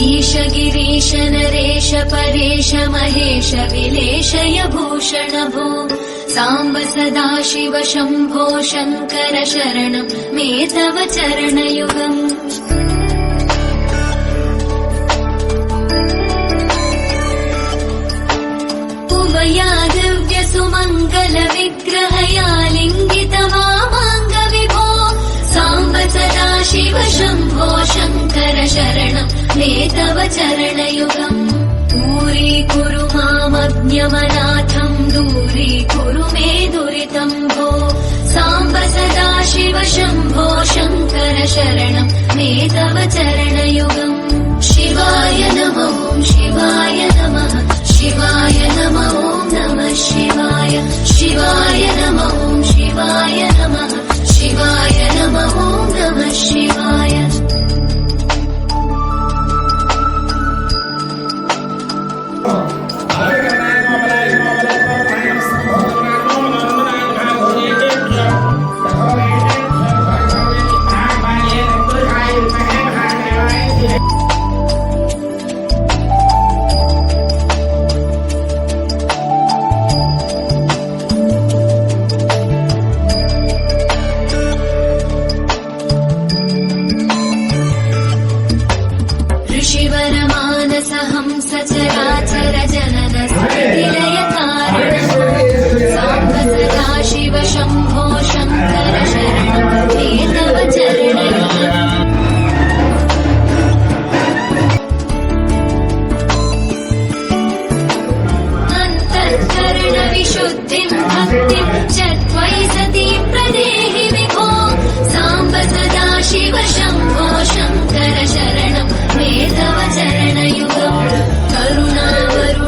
ईश गिरीश नरेश परेश महेश विलेशय भूषण भो साम्ब सदाशिव शम्भो शङ्कर शरणं मे तव चरणयुगम् उमया दिव्य सुमङ्गल विग्रहया लिङ्गित वामाङ्ग विभो साम्ब सदाशिव शम्भो शङ्कर शरणं मे तव चरणयुगम् दूरीकुरु मामज्ञमनाथं दूरीकुरु मे दुरितं भो साम्ब सदाशिव शम्भो शङ्कर शरणं मे तव चरणयुगम् शिवाय नमः शिवाय नमः शिवाय नमः नमः शिवाय शिवाय नमः शिवाय नमः शिवाय नमः नमः शिवाय ऋषिवरमानसहंस चराचर जनन स्थितिलयकारणं साम्ब सदाशिव शम्भो शङ्कर शरणं मे तव चरणयुगम् अन्तःकरणविशुद्धिं भक्तिं च त्वयि सती प्रदेहि विभो साम्ब सदाशिव शम्भो शङ्कर शरणं मे तव चरणयुगम् करुणावरु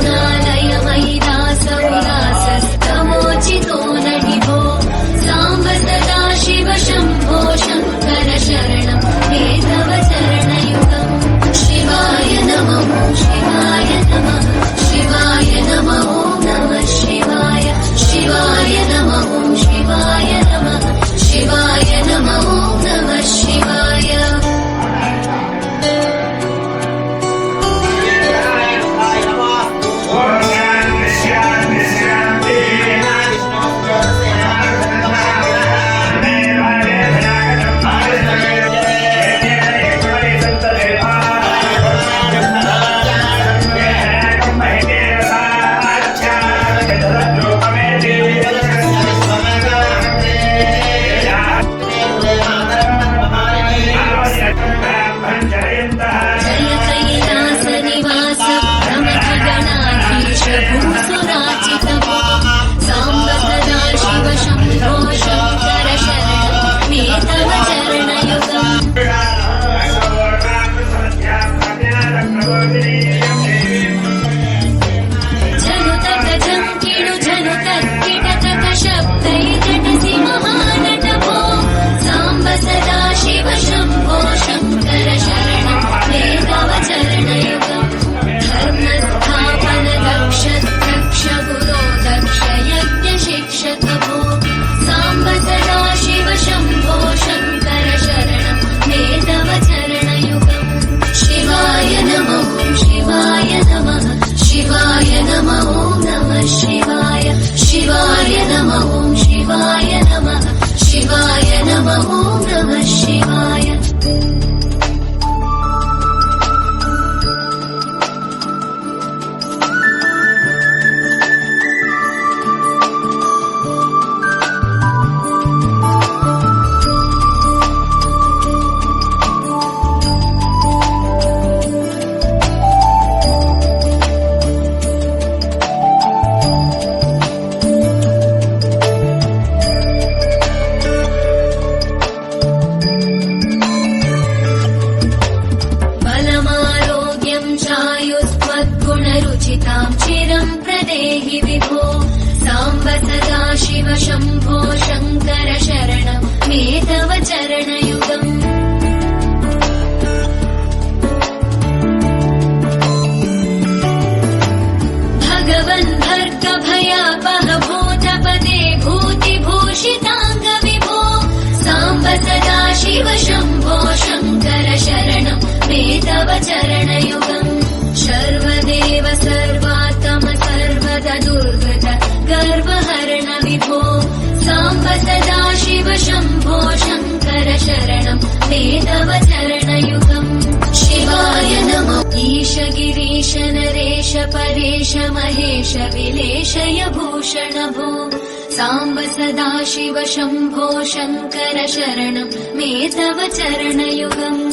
मे तव चरणयुगम् शिवाय नमः ईश गिरीश नरेश परेश महेश विलेशय भूषण भो साम्ब सदा शिव शम्भो शङ्कर शरणं मे तव चरणयुगम्